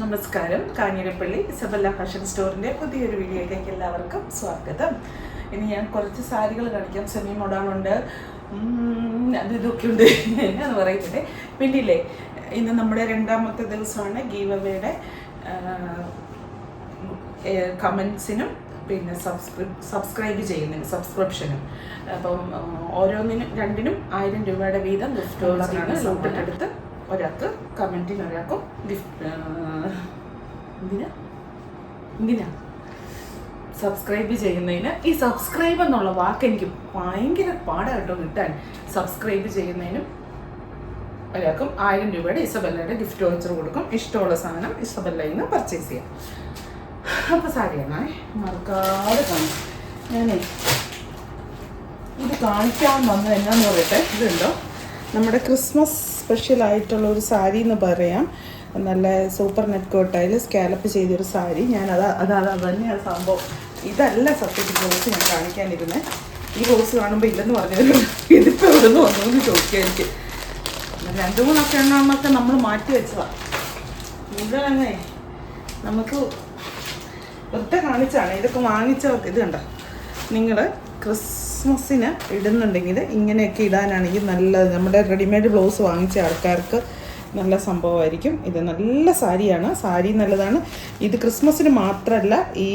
നമസ്കാരം. Kanjirappally Isabella fashion സ്റ്റോറിൻ്റെ പുതിയൊരു വീഡിയോയിലേക്ക് എല്ലാവർക്കും സ്വാഗതം. ഇനി ഞാൻ കുറച്ച് സാരികൾ കാണിക്കാം. സെമി മോഡാണുണ്ട്, അത് ഇതൊക്കെ ഉണ്ട് എന്ന് പറയുന്നത്. പിന്നെ ഇല്ലേ, ഇന്ന് നമ്മുടെ രണ്ടാമത്തെ ദിവസമാണ് ഗീവ് അവേയുടെ കമൻസിനും പിന്നെ സബ്സ്ക്രൈബ് ചെയ്യുന്നതിന് സബ്സ്ക്രിപ്ഷനും. അപ്പം ഓരോന്നിനും രണ്ടിനും 1000 രൂപയുടെ വീതം ഗിഫ്റ്റുകളാണ് ലോട്ടിട്ടെടുത്ത് ഒരാൾക്ക് കമൻറ്റിന് ഒരാൾക്കും ഗിഫ്റ്റ് എന്തിനാ സബ്സ്ക്രൈബ് ചെയ്യുന്നതിന്. ഈ സബ്സ്ക്രൈബ് എന്നുള്ള വാക്ക് എനിക്ക് ഭയങ്കര പാടായിട്ടോ കിട്ടാൻ. സബ്സ്ക്രൈബ് ചെയ്യുന്നതിനും ഒരാൾക്കും 1000 രൂപയുടെ ഇസബല്ലയുടെ ഗിഫ്റ്റ് വൗച്ചർ കൊടുക്കും. ഇഷ്ടമുള്ള സാധനം ഇസബല്ലയിൽ നിന്ന് പർച്ചേസ് ചെയ്യാം. അപ്പോൾ സാരിയാണേ, മറക്കാതെ കാണും. ഞാനേ ഇത് കാണിക്കാൻ വന്നത് എന്നാന്ന് പറയട്ടെ. ഇതുണ്ടോ, നമ്മുടെ ക്രിസ്മസ് സ്പെഷ്യലായിട്ടുള്ള ഒരു സാരി എന്ന് പറയാം. നല്ല സൂപ്പർ നെറ്റ് കോട്ടായിൽ സ്കാലപ്പ് ചെയ്തൊരു സാരി. ഞാൻ തന്നെയാണ് സംഭവം. ഇതല്ല സത്യത്തിൽ ബ്ലൗസ് ഞാൻ കാണിക്കാനിരുന്നത്. ഈ ബ്ലൗസ് കാണുമ്പോൾ ഇല്ലെന്ന് പറഞ്ഞവരും ഇതിപ്പോൾ എവിടെ നിന്ന് വന്നു എന്ന് ചോദിക്കായിരിക്കും. 2-3 എണ്ണമൊക്കെ നമ്മൾ മാറ്റി വെച്ചതാണ്. ഇതങ്ങനെ നമുക്ക് വെറുതെ കാണിച്ചാണ്. ഇതൊക്കെ വാങ്ങിച്ച ഇത് കണ്ട, നിങ്ങൾ ക്രിസ്മസിന് ഇടുന്നുണ്ടെങ്കിൽ ഇങ്ങനെയൊക്കെ ഇടാനാണെങ്കിൽ നല്ലത്. നമ്മുടെ റെഡിമെയ്ഡ് ബ്ലൗസ് വാങ്ങിച്ച ആൾക്കാർക്ക് നല്ല സംഭവമായിരിക്കും. ഇത് നല്ല സാരിയാണ്, സാരി നല്ലതാണ്. ഇത് ക്രിസ്മസിന് മാത്രമല്ല, ഈ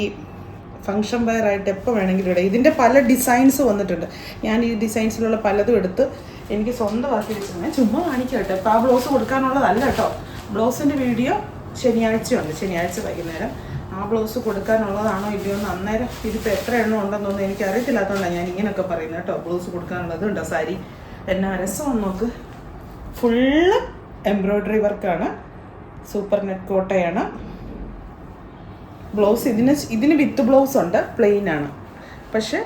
ഫങ്ഷൻ വെയർ ആയിട്ട് എപ്പോൾ വേണമെങ്കിലും ഇടാം. ഇതിൻ്റെ പല ഡിസൈൻസ് വന്നിട്ടുണ്ട്. ഞാൻ ഈ ഡിസൈൻസിലുള്ള പലതും എടുത്ത് എനിക്ക് സ്വന്തമാക്കി വെച്ചിരുന്നത് ചുമ്മാ കാണിക്കാം കേട്ടോ. ഇപ്പോൾ ആ ബ്ലൗസ് കൊടുക്കാനുള്ളതല്ല കേട്ടോ. ബ്ലൗസിൻ്റെ വീഡിയോ ശനിയാഴ്ചയുണ്ട്, ശനിയാഴ്ച വൈകുന്നേരം. ആ ബ്ലൗസ് കൊടുക്കാനുള്ളതാണോ ഇല്ലയോ എന്ന് അന്നേരം ഇതിപ്പോൾ എത്ര എണ്ണം ഉണ്ടെന്നൊന്നും എനിക്ക് അറിയത്തില്ലാത്തതുകൊണ്ടാണ് ഞാൻ ഇങ്ങനെയൊക്കെ പറയുന്നത് കേട്ടോ. ബ്ലൗസ് കൊടുക്കാനുള്ളത് ഉണ്ടോ സാരി. എന്നാ രസമെന്ന് നോക്ക്. ഫുള്ള് എംബ്രോയ്ഡറി വർക്കാണ്, സൂപ്പർ നെറ്റ് കോട്ടയാണ്. ബ്ലൗസ് ഇതിന് വിത്ത് ബ്ലൗസ് ഉണ്ട്, പ്ലെയിൻ ആണ്. പക്ഷെ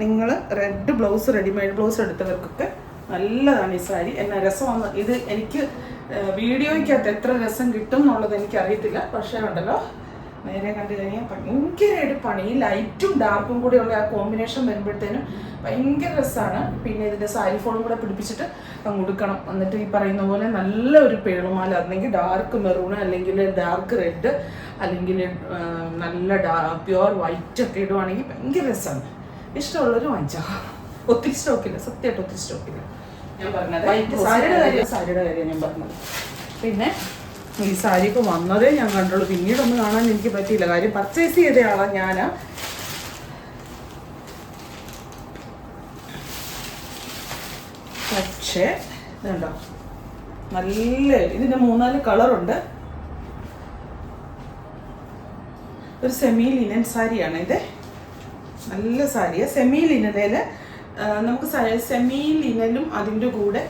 നിങ്ങൾ റെഡിമെയ്ഡ് ബ്ലൗസ് എടുത്തവർക്കൊക്കെ നല്ലതാണ് ഈ സാരി. എന്നാ രസമാണ് ഇത്. എനിക്ക് വീഡിയോയ്ക്കകത്ത് എത്ര രസം കിട്ടും എന്നുള്ളത് എനിക്കറിയത്തില്ല. പക്ഷേ ഉണ്ടല്ലോ, നേരെ കണ്ടു കഴിഞ്ഞാൽ ഭയങ്കരമായിട്ട് പണി. ഈ ലൈറ്റും ഡാർക്കും കൂടി ഉള്ള ആ കോമ്പിനേഷൻ വരുമ്പോഴത്തേനും ഭയങ്കര രസമാണ്. പിന്നെ ഇതിൻ്റെ സാരി ഫോളും കൂടെ പിടിപ്പിച്ചിട്ട് അങ്ങ് കൊടുക്കണം. എന്നിട്ട് ഈ പറയുന്ന പോലെ നല്ലൊരു പേളുമാല, അല്ലെങ്കിൽ ഡാർക്ക് മെറൂണ്, അല്ലെങ്കിൽ ഡാർക്ക് റെഡ്, അല്ലെങ്കിൽ നല്ല പ്യുവർ വൈറ്റ് ഒക്കെ ഇടുവാണെങ്കിൽ ഭയങ്കര രസമാണ്. ഇഷ്ടമുള്ളൊരു വാങ്ങിച്ചാൽ. ഒത്തിരി സ്റ്റോക്കില്ല, സത്യമായിട്ട് ഒത്തിരി സ്റ്റോക്കില്ല. ഞാൻ പറഞ്ഞത് സാരിയുടെ കാര്യം ഞാൻ പറഞ്ഞത്. പിന്നെ ഈ സാരി ഇപ്പോൾ വന്നതേ ഞാൻ കണ്ടുള്ളൂ. പിന്നീടൊന്നും കാണാൻ എനിക്ക് പറ്റിയില്ല. കാര്യം പർച്ചേസ് ചെയ്ത ആളാണ് ഞാൻ. പക്ഷേ ഇതുണ്ടോ, നല്ല ഇതിൻ്റെ 3-4 കളറുണ്ട്. ഒരു സെമി ലിനൻ സാരിയാണ് ഇത്. നല്ല സാരിയാണ്. സെമി ലിനനിൽ നമുക്ക് സെമി ലിനനും അതിൻ്റെ കൂടെ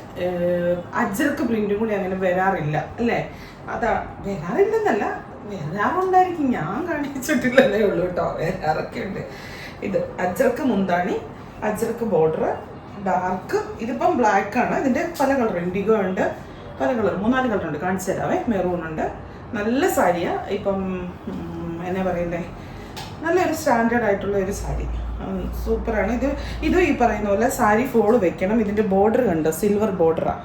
അജ്രക്ക് പ്രിൻറ്റും കൂടി അങ്ങനെ വരാറില്ല അല്ലേ. അതാ വരാറില്ലെന്നല്ല, വരാറുണ്ടായിരിക്കും. ഞാൻ കാണിച്ചിട്ടില്ലല്ലേ ഉള്ളൂ കേട്ടോ, വരാറൊക്കെ ഉണ്ട്. ഇത് അജ്രക്ക് മുന്താണി, അജ്രക്ക് ബോർഡർ, ഡാർക്ക്. ഇതിപ്പം ബ്ലാക്ക് ആണ്. ഇതിൻ്റെ പല കളർ, ഇൻഡിഗോ ഉണ്ട്, പല കളർ, 3-4 കളർ ഉണ്ട്. കാണിച്ചു തരാവേ. മെറൂൺ ഉണ്ട്. നല്ല സാരിയാണ്. ഇപ്പം എന്നാ പറയണ്ടേ, നല്ലൊരു സ്റ്റാൻഡേർഡ് ആയിട്ടുള്ള ഒരു സാരി, സൂപ്പറാണ്. ഇത് ഈ പറയുന്ന പോലെ സാരി ഫോള് വെക്കണം. ഇതിൻ്റെ ബോർഡർ കണ്ടോ, സിൽവർ ബോർഡറാണ്.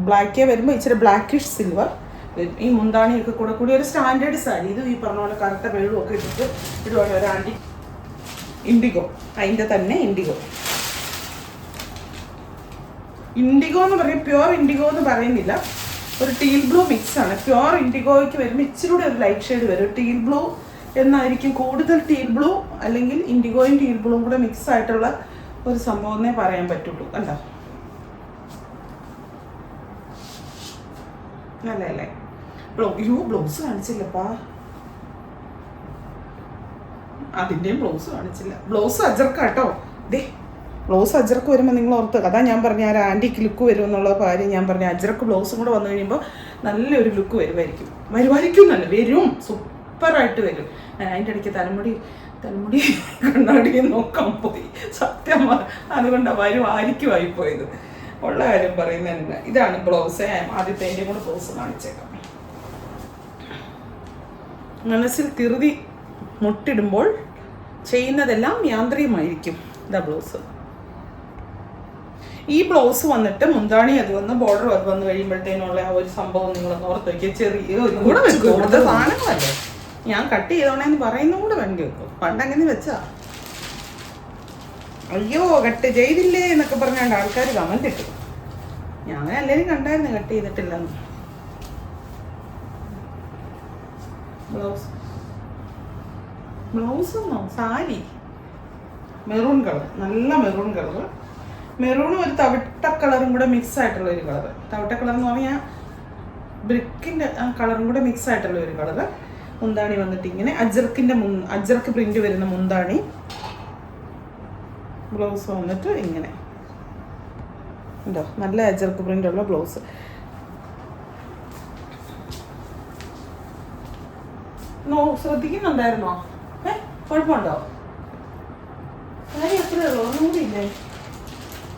ബ്ലാക്കേ വരുമ്പോൾ ഇച്ചിരി ബ്ലാക്കിഷ് സിൽവർ. ഈ മുന്താണിയൊക്കെ കൂടി ഒരു സ്റ്റാൻഡേർഡ് സാരി. ഇത് ഈ പറഞ്ഞ പോലെ കറുത്ത വെള്ളമൊക്കെ ഇട്ടിട്ട് ഇതുപോലെ ഒരു ഇൻഡിഗോ, അതിൻ്റെ തന്നെ ഇൻഡിഗോ എന്ന് പറയും. പ്യുവർ ഇൻഡിഗോ എന്ന് പറയുന്നില്ല, ഒരു ടീൽ ബ്ലൂ മിക്സ് ആണ്. പ്യുവർ ഇൻഡിഗോയ്ക്ക് വരുമ്പോൾ ഇച്ചിരി കൂടെ ഒരു ലൈറ്റ് ഷെയ്ഡ് വരും. ടീൽ ബ്ലൂ എന്നായിരിക്കും കൂടുതൽ. ടീൽ ബ്ലൂ അല്ലെങ്കിൽ ഇൻഡിഗോയും ടീൽ ബ്ലൂവും കൂടെ മിക്സ് ആയിട്ടുള്ള ഒരു സംഭവമേ പറയാൻ പറ്റുള്ളൂ. കണ്ടോ, നല്ലല്ലേ. ബ്ലൗസ് കാണിച്ചില്ലപ്പാ. അതിൻ്റെയും ബ്ലൗസ് കാണിച്ചില്ല. ബ്ലൗസ് അജർക്കാട്ടോ. ദേ ബ്ലൗസ് അജർക്ക് വരുമ്പോൾ നിങ്ങൾ ഓർത്ത്, അതാ ഞാൻ പറഞ്ഞ ആ ആൻറ്റിക്ക് ലുക്ക് വരും എന്നുള്ള കാര്യം ഞാൻ പറഞ്ഞു. അജർക്ക് ബ്ലൗസും കൂടെ വന്നു കഴിയുമ്പോൾ നല്ലൊരു ലുക്ക് വരുമായിരിക്കും നല്ല വരും, സൂപ്പറായിട്ട് വരും. അതിൻ്റെ ഇടയ്ക്ക് തലമുടി കണ്ണാടി നോക്കാൻ പോയി. സത്യം അതുകൊണ്ടാണ് ആയിരിക്കുമായിപ്പോയത്. ഉള്ള കാര്യം പറയുന്നതന്നെ. ഇതാണ് ബ്ലൗസ്. ആദ്യത്തെ എൻ്റെ കൂടെ ബ്ലൗസ് കാണിച്ചേക്കാം. മനസ്സിൽ തിറുതി മുട്ടിടുമ്പോൾ ചെയ്യുന്നതെല്ലാം യാന്ത്രികമായിരിക്കും. ഇതാ ബ്ലൗസ്. ഈ ബ്ലൗസ് വന്നിട്ട് മുന്താണി അത് വന്ന് ബോർഡർ അത് വന്ന് കഴിയുമ്പോഴത്തേനുള്ള ആ ഒരു സംഭവം നിങ്ങളൊന്ന് ഓർത്ത് വയ്ക്കുക. ചെറിയ കൂടെ വെക്കും, ഇവിടുത്തെ സാധനങ്ങളല്ലേ, ഞാൻ കട്ട് ചെയ്തോണേന്ന് പറയുന്ന കൂടെ വേണ്ടി വെക്കും. പണ്ടങ്ങനെ വെച്ചാ അയ്യോ കട്ട് ചെയ്തില്ലേ എന്നൊക്കെ പറഞ്ഞാണ്ട് ആൾക്കാർ കമന്റ് ഇട്ടു. ഞാൻ എല്ലാവരും കണ്ടായിരുന്നു കട്ട് ചെയ്തിട്ടില്ലെന്ന്. ബ്ലൗസ് ഒന്നോ സാരി മെറൂൺ കളർ, നല്ല മെറൂൺ കളർ, മെറൂണും ഒരു തവിട്ട കളറും കൂടെ മിക്സ് ആയിട്ടുള്ള ഒരു കളർ. തവിട്ട കളർ എന്ന് പറഞ്ഞാൽ ബ്രിക്കിൻ്റെ ആ കളറും കൂടെ മിക്സ് ആയിട്ടുള്ള ഒരു കളർ. മുന്താണി വന്നിട്ട് ഇങ്ങനെ അജ്രക്ക് പ്രിന്റ് വരുന്ന മുന്താണി. ബ്ലൗസ് വന്നിട്ട് ഇങ്ങനെ ഉണ്ടോ, നല്ല അജ്രക്ക് പ്രിന്റ് ഉള്ള ബ്ലൗസ്. ശ്രദ്ധിക്കുന്നുണ്ടായിരുന്നോ? കുഴപ്പമുണ്ടോ? കാര്യം എത്രയേ ഉള്ളൂ, ഒന്നും കൂടി ഇല്ലേ?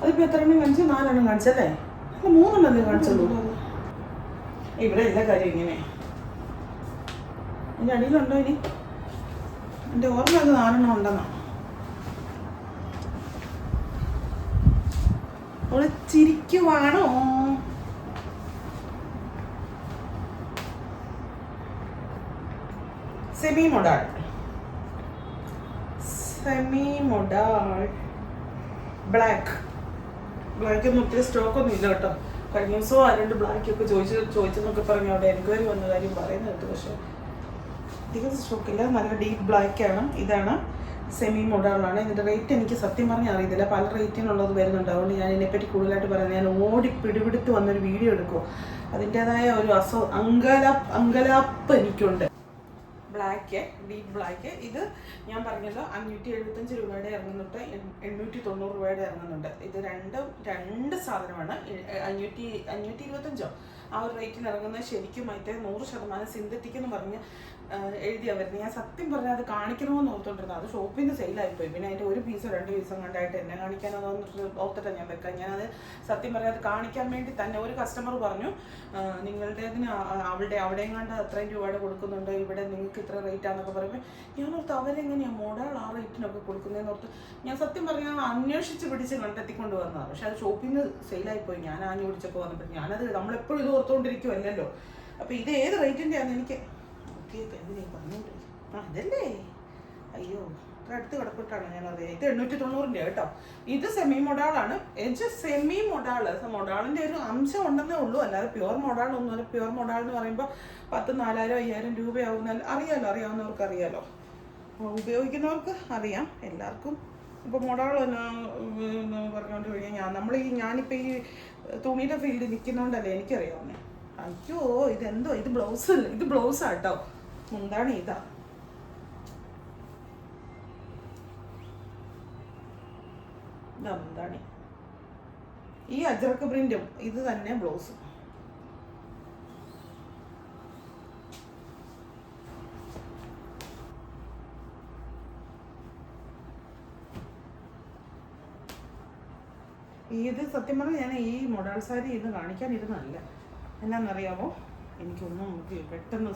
അതിപ്പോൾ എത്ര എണ്ണം കാണിച്ചു? 4 എണ്ണം കാണിച്ചല്ലേ? അല്ല 3 എണ്ണം കാണിച്ചുള്ളൂ. ഇവിടെ എല്ലാ കാര്യം ഇങ്ങനെ. എൻ്റെ അടിയിലുണ്ടോ ഇനി? എൻ്റെ ഓർമ്മ അത് 4 എണ്ണം ഉണ്ടെന്നാ. അവള് ചിരിക്കുവാണോ? സെമി മൊഡാൾ ബ്ലാക്ക് ഒന്നും ഒത്തിരി സ്റ്റോക്കൊന്നും ഇല്ല കേട്ടോ. കഴിഞ്ഞ ദിവസവും 2 ബ്ലാക്കൊക്കെ ചോദിച്ചെന്നൊക്കെ പറഞ്ഞു അവിടെ എൻക്വയറി വന്ന കാര്യം പറയുന്നത് കേട്ടോ. പക്ഷെ അധികം സ്റ്റോക്കില്ല, നല്ല ഡീപ്പ് ബ്ലാക്കാണ്. ഇതാണ് സെമി മൊഡാളാണ്. ഇതിൻ്റെ റേറ്റ് എനിക്ക് സത്യം പറഞ്ഞാൽ അറിയത്തില്ല, പല റേറ്റിനുള്ളത് വരുന്നുണ്ട്. അതുകൊണ്ട് ഞാൻ ഇതിനെപ്പറ്റി കൂടുതലായിട്ട് പറയാം. ഞാൻ പിടിപിടുത്ത് വന്നൊരു വീഡിയോ എടുക്കുമോ, അതിൻ്റെതായ ഒരു അങ്കലാപ്പ് എനിക്കുണ്ട്. Black, deep black. ഇത് ഞാൻ പറഞ്ഞല്ലോ 575 രൂപയുടെ ഇറങ്ങുന്നുണ്ട്, 890 രൂപയുടെ ഇറങ്ങുന്നുണ്ട്. ഇത് രണ്ട് സാധനമാണ്. 525 ആ ഒരു റേറ്റിന് ഇറങ്ങുന്നത്. ശരിക്കും മറ്റേ 100% സിന്തറ്റിക് എന്ന് പറഞ്ഞ് എഴുതിയാൽ വരുന്നത്. ഞാൻ സത്യം പറഞ്ഞാൽ അത് കാണിക്കണമെന്ന് ഓർത്തോണ്ടിരുന്നത്. അത് ഷോപ്പിൽ നിന്ന് സെയിലായിപ്പോയി. പിന്നെ അതിൻ്റെ 1 പീസോ 2 പീസോ കണ്ടായിട്ട് എന്നെ കാണിക്കാനോ ഓർത്തിട്ടാണ് ഞാൻ വെക്കാം. ഞാനത് സത്യം പറഞ്ഞാൽ അത് കാണിക്കാൻ വേണ്ടി തന്നെ ഒരു കസ്റ്റമർ പറഞ്ഞു, നിങ്ങളുടേതിന് അവിടെയും കണ്ട് അത്രയും രൂപയുടെ കൊടുക്കുന്നുണ്ട്, ഇവിടെ നിങ്ങൾക്ക് ഇത്ര റേറ്റാന്നൊക്കെ പറയുമ്പോൾ ഞാൻ ഓർത്ത് അവരെങ്ങനെയാണ് മോഡൽ ആ റേറ്റിനൊക്കെ കൊടുക്കുന്നതെന്ന് ഓർത്ത് ഞാൻ സത്യം പറഞ്ഞാൽ അന്വേഷിച്ച് പിടിച്ച് കണ്ടെത്തിക്കൊണ്ട് വന്നതാണ്. പക്ഷെ അത് ഷോപ്പിൽ നിന്ന് സെയിലായിപ്പോയി. ഞാൻ ആഞ്ഞു പിടിച്ചപ്പോൾ വന്നപ്പോൾ ഞാനത് നമ്മളെപ്പോഴും ഇത് ഓർത്തുകൊണ്ടിരിക്കുമല്ലോ. അപ്പോൾ ഇത് ഏത് റേറ്റിൻ്റെയാണെന്ന് എനിക്ക് എന്തിനാ പറഞ്ഞോണ്ടിരിക്കും. അതല്ലേ, അയ്യോ അത്ര അടുത്ത് കിടപ്പിട്ടാണ് ഞാനറിയാം. ഇത് 890 കേട്ടോ. ഇത് സെമി മൊഡാളാണ്. സെമി മൊഡാളിൻ്റെ ഒരു അംശം ഉണ്ടെന്നേ ഉള്ളൂ, അല്ലാതെ പ്യുവർ മൊഡാളൊന്നുമല്ല. പ്യുവർ മൊഡാൾ എന്ന് പറയുമ്പോൾ 10,000, 4,000, 5,000 രൂപയാവുന്ന അറിയാവുന്നവർക്ക് അറിയാലോ, ഉപയോഗിക്കുന്നവർക്ക് അറിയാം. എല്ലാവർക്കും ഇപ്പോൾ മൊഡാൾ പറഞ്ഞുകൊണ്ട് കഴിഞ്ഞാൽ ഞാനിപ്പോൾ ഈ തുണിയുടെ ഫീൽഡിൽ നിൽക്കുന്നതുകൊണ്ടല്ലേ എനിക്കറിയാവുന്നേ. അയ്യോ ഇതെന്തോ, ഇത് ബ്ലൗസാട്ടോ. മുന്താണി ഇതാ. മുന്താണി ഈ അജ്രക്ക് പ്രിന്റും ഇത് തന്നെ ബ്ലൗസും. ഇത് സത്യം പറഞ്ഞാൽ ഞാൻ ഈ മോഡൽ സാരി ഇന്ന് കാണിക്കാനിരുന്നതല്ല. എന്നാന്നറിയാമോ, എനിക്കൊന്നും പെട്ടെന്ന്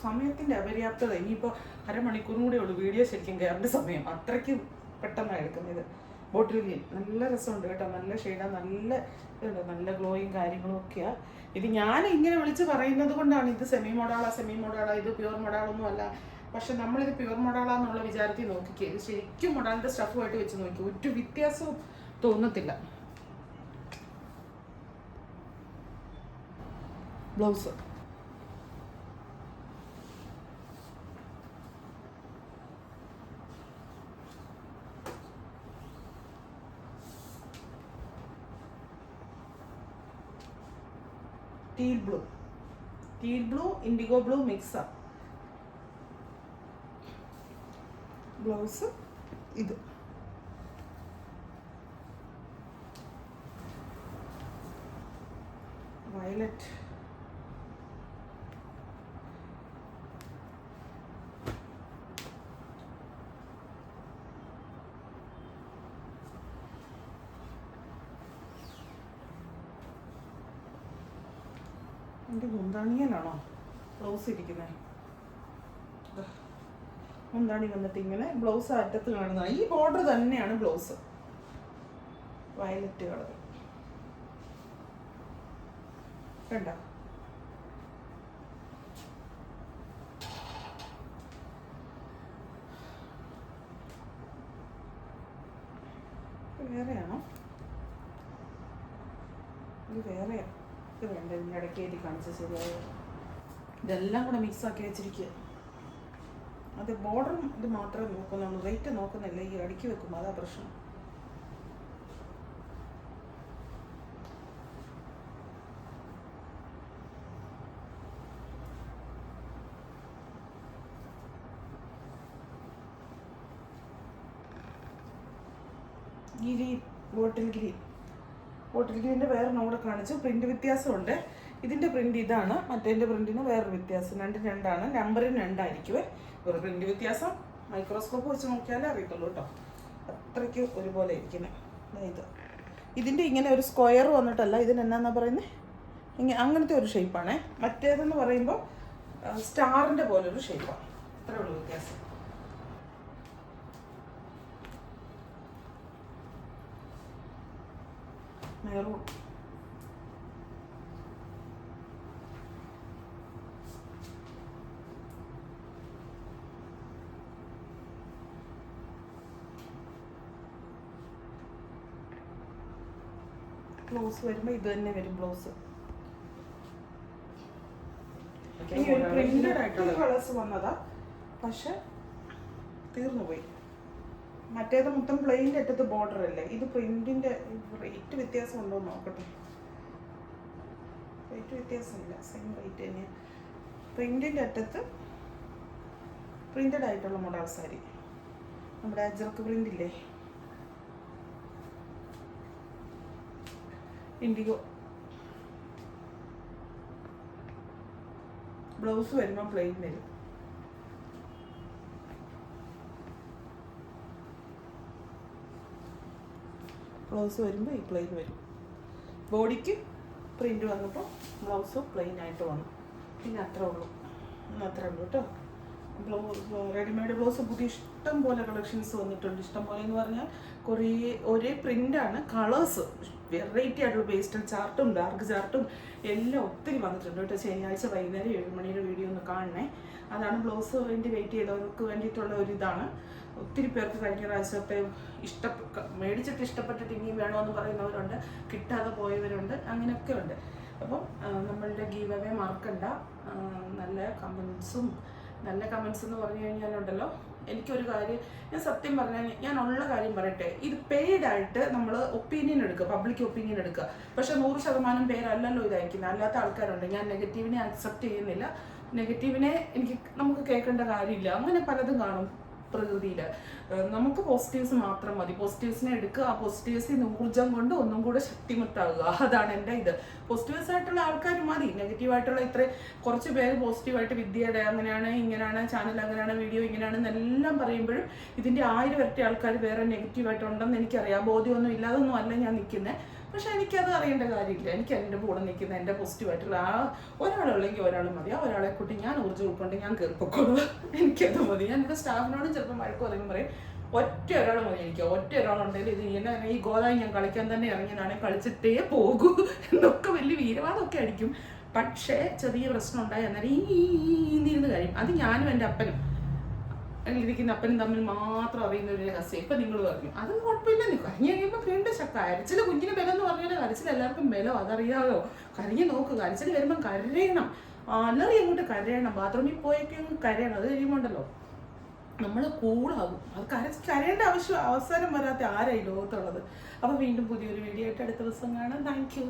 സമയത്തിൻ്റെ അപര്യാപ്തത. ഇനിയിപ്പോൾ അരമണിക്കൂറും കൂടെ ഉള്ളൂ വീഡിയോ ശരിക്കും കയറേണ്ട സമയം. അത്രയ്ക്ക് പെട്ടെന്നാണ് എടുക്കുന്നത്. ബോട്ടിൽ ഗ്രീൻ നല്ല രസമുണ്ട് കേട്ടോ, നല്ല ഷെയ്ഡാണ്, നല്ല ഗ്ലോയും കാര്യങ്ങളും ഒക്കെയാണ്. ഇത് ഞാൻ ഇങ്ങനെ വിളിച്ച് പറയുന്നത് കൊണ്ടാണ് ഇത് സെമി മോഡാളാ, ഇത് പ്യുവർ മോഡാളൊന്നും അല്ല. പക്ഷെ നമ്മളിത് പ്യുവർ മോഡാളാന്നുള്ള വിചാരത്തിൽ നോക്കിക്കുക. ഇത് ശരിക്കും മോഡാളിൻ്റെ സ്റ്റഫുമായിട്ട് വെച്ച് നോക്കി ഒരു വ്യത്യാസവും തോന്നത്തില്ല. Blouse teal blue indigo blue മിക്സാ. ബ്ലൗസ് ഇത് വയലറ്റ്. എൻ്റെ മുന്താണിയിലാണോ ബ്ലൗസ് ഇരിക്കുന്നത്? മുന്താണി വന്നിട്ട് ഇങ്ങനെ ബ്ലൗസ് അറ്റത്ത് കാണുന്നത് ഈ ബോർഡർ തന്നെയാണ് ബ്ലൗസ്. Violet colour. കണ്ടോ? വേറെയാണോ? ഇത് വേറെയാണ്. ഇത് വേണ്ട, ഇതിൻ്റെ ഇടയ്ക്ക് എഴുതി കാണിച്ച ശരിയായോ? ഇതെല്ലാം കൂടെ മിക്സാക്കി വെച്ചിരിക്കുക. അത് ബോർഡറും ഇത് മാത്രമേ നോക്കുന്നുള്ളൂ, റേറ്റ് നോക്കുന്നില്ല. ഈ അടുക്കി വെക്കുമ്പോൾ അതാ പ്രശ്നം. ഗ്രീൻ, ബോട്ടിൽ ഗ്രീനിൻ്റെ വേറെ കൂടെ കാണിച്ചു. പ്രിൻ്റ് വ്യത്യാസമുണ്ട്. ഇതിൻ്റെ പ്രിൻ്റ് ഇതാണ്, മറ്റേതിൻ്റെ പ്രിൻറ്റിന് വേറൊരു വ്യത്യാസം. രണ്ടാണ്, നമ്പറിന് 2 ആയിരിക്കുമേ. ഒരു പ്രിൻ്റ് വ്യത്യാസം മൈക്രോസ്കോപ്പ് വെച്ച് നോക്കിയാലേ അറിയത്തുള്ളൂ കേട്ടോ. അത്രയ്ക്ക് ഒരുപോലെ ഇരിക്കുന്നത്. ഇതിൻ്റെ ഇങ്ങനെ ഒരു സ്ക്വയർ വന്നിട്ടല്ല, ഇതിനെന്നാ പറയുന്നത്, അങ്ങനത്തെ ഒരു ഷേപ്പാണേ. മറ്റേതെന്ന് പറയുമ്പോൾ സ്റ്റാറിൻ്റെ പോലൊരു ഷേപ്പാണ്. അത്രേ ഉള്ളൂ വ്യത്യാസം. മെറൂൺ, ബ്ലൗസ് വരുമ്പോൾ ഇത് തന്നെ വരും ബ്ലൗസ്. ഈ ഒരു പ്രിന്റഡ് ആയിട്ടുള്ള കളേഴ്സ് വന്നതാ, പക്ഷെ തീർന്നു പോയി. മറ്റേത് മൊത്തം പ്ലെയിൻ്റെ അറ്റത്ത് ബോർഡർ അല്ലേ, ഇത് പ്രിന്റിന്റെ റേറ്റ് വ്യത്യാസം ഉണ്ടോ എന്ന് നോക്കട്ടെ. റേറ്റ് വ്യത്യാസമില്ല, സെയിം റേറ്റ് തന്നെയാണ്. പ്രിന്റിന്റെ അറ്റത്ത് പ്രിന്റഡ് ആയിട്ടുള്ള മോഡൽ സാരി, നമ്മുടെ അജർക്ക് പ്രിന്റ് ഇല്ലേ, ഇൻഡിഗോ. ബ്ലൗസ് വരുമ്പോൾ പ്ലെയിൻ വരും. ബ്ലൗസ് വരുമ്പോൾ ഈ പ്ലെയിൻ വരും. ബോഡിക്ക് പ്രിന്റ് വന്നപ്പോൾ ബ്ലൗസ് പ്ലെയിൻ ആയിട്ട് വന്നു. പിന്നെ അത്രേ ഉള്ളൂ കേട്ടോ. റെഡിമെയ്ഡ് ബ്ലൗസ് പുതിയ ഇഷ്ടം പോലെ കളക്ഷൻസ് വന്നിട്ടുണ്ട്. ഇഷ്ടം പോലെ എന്ന് പറഞ്ഞാൽ കുറേ ഒരേ പ്രിൻ്റാണ്, കളേഴ്സ് വെറൈറ്റി ആയിട്ടുള്ള പേസ്റ്റൽ ചാർട്ടും ഡാർക്ക് ചാർട്ടും എല്ലാം ഒത്തിരി വന്നിട്ടുണ്ട് കേട്ടോ. ശനിയാഴ്ച വൈകുന്നേരം 7 മണിയുടെ വീഡിയോ ഒന്ന് കാണണേ. അതാണ് ബ്ലൗസ് വേണ്ടി വെയിറ്റ് ചെയ്തവർക്ക് വേണ്ടിയിട്ടുള്ള ഒരു ഇതാണ്. ഒത്തിരി പേർക്ക് കഴിഞ്ഞ പ്രാവശ്യത്തെ മേടിച്ചിട്ട് ഇഷ്ടപ്പെട്ടിട്ട് ഇനിയും വേണമെന്ന് പറയുന്നവരുണ്ട്, കിട്ടാതെ പോയവരുണ്ട്, അങ്ങനെയൊക്കെ ഉണ്ട്. അപ്പം നമ്മളുടെ ഗീവ് അവേ മറക്കണ്ട. നല്ല കമൻസ് എന്ന് പറഞ്ഞു കഴിഞ്ഞാലുണ്ടല്ലോ, എനിക്കൊരു കാര്യം ഞാൻ സത്യം പറഞ്ഞാൽ ഞാൻ ഉള്ള കാര്യം പറയട്ടെ, ഇത് പെയ്ഡായിട്ട് നമ്മൾ ഒപ്പീനിയൻ എടുക്കുക, പബ്ലിക് ഒപ്പീനിയൻ എടുക്കുക. പക്ഷെ 100% പേരല്ലല്ലോ ഇതായിരിക്കുന്നത്, അല്ലാത്ത ആൾക്കാരുണ്ട്. ഞാൻ നെഗറ്റീവിനെ അക്സെപ്റ്റ് ചെയ്യുന്നില്ല. നെഗറ്റീവിനെ നമുക്ക് കേൾക്കേണ്ട കാര്യമില്ല. അങ്ങനെ പലതും കാണും പ്രകൃതിയിൽ. നമുക്ക് പോസിറ്റീവ്സ് മാത്രം മതി. പോസിറ്റീവ്സിനെ എടുക്കുക, ആ പോസിറ്റീവ്സിന് ഊർജം കൊണ്ട് ഒന്നും കൂടെ ശക്തിമത്താകുക. അതാണ് എൻ്റെ ഇത്. പോസിറ്റീവ്സ് ആയിട്ടുള്ള ആൾക്കാർ മതി. നെഗറ്റീവായിട്ടുള്ള കുറച്ച് പേര് പോസിറ്റീവായിട്ട് വിദ്യയുടെ അങ്ങനെയാണ്, ഇങ്ങനെയാണ്, ചാനൽ അങ്ങനെയാണ്, വീഡിയോ ഇങ്ങനെയാണെന്നെല്ലാം പറയുമ്പോഴും ഇതിൻ്റെ 1000 ഇരട്ടി ആൾക്കാർ വേറെ നെഗറ്റീവായിട്ടുണ്ടെന്ന് എനിക്കറിയാം. ബോധ്യമൊന്നും ഇല്ലാതൊന്നും അല്ല ഞാൻ നിൽക്കുന്നത്. പക്ഷെ എനിക്കത് അറിയേണ്ട കാര്യമില്ല. എനിക്ക് എൻ്റെ കൂടെ നിൽക്കുന്ന എൻ്റെ പോസിറ്റീവായിട്ടുള്ള ഒരാളുള്ളെങ്കിൽ ഒരാൾ മതി. ആ ഒരാളെ കൂട്ടി ഞാൻ ഊർജ്ജം ഉൾക്കൊണ്ട് ഞാൻ കയറിപ്പോക്കോളൂ. എനിക്കത് മതി. ഞാൻ എൻ്റെ സ്റ്റാഫിനോടും ചിലപ്പോൾ വഴക്ക് പറയുമ്പോൾ പറയും, ഒറ്റ ഒരാൾ മതി എനിക്ക്. ഒറ്റ ഒരാളുണ്ടെങ്കിൽ ഇത് ഇങ്ങനെ ഈ ഗോദായി ഞാൻ കളിക്കാൻ തന്നെ ഇറങ്ങിയതാണെങ്കിൽ കളിച്ചിട്ടേ പോകൂ എന്നൊക്കെ വലിയ വീരവാദമൊക്കെ അടിക്കും. പക്ഷേ ചെറിയ പ്രശ്നം ഉണ്ടായി അന്നേരം ഇരുന്ന് കഴിയും. അത് ഞാനും എൻ്റെ അപ്പനും ഇരിക്കുന്ന അപ്പനും തമ്മിൽ മാത്രം അറിയുന്ന ഒരു രഹസ്യം. ഇപ്പം നിങ്ങൾ പറഞ്ഞു അതൊന്നും കുഴപ്പമില്ല, നീ കരഞ്ഞു കഴിയുമ്പോൾ വീണ്ടും കരച്ചിൽ കുഞ്ഞിന് ബലം എന്ന് പറഞ്ഞാൽ കരച്ചിൽ എല്ലാവർക്കും ബലം, അതറിയാമോ. കരഞ്ഞു നോക്ക്, കരച്ചിൽ വരുമ്പം കരയണം, അല്ലറി അങ്ങോട്ട് കരയണം. ബാത്റൂമിൽ പോയൊക്കെ കരയണം. അത് കഴിയുമ്പോണ്ടല്ലോ നമ്മൾ കൂളാകും. അത് കരയേണ്ട അവസരം വരാത്ത ആരായി ലോകത്തുള്ളത്. അപ്പോൾ വീണ്ടും പുതിയൊരു വീഡിയോ ആയിട്ട് അടുത്ത ദിവസം കാണാം. Thank you.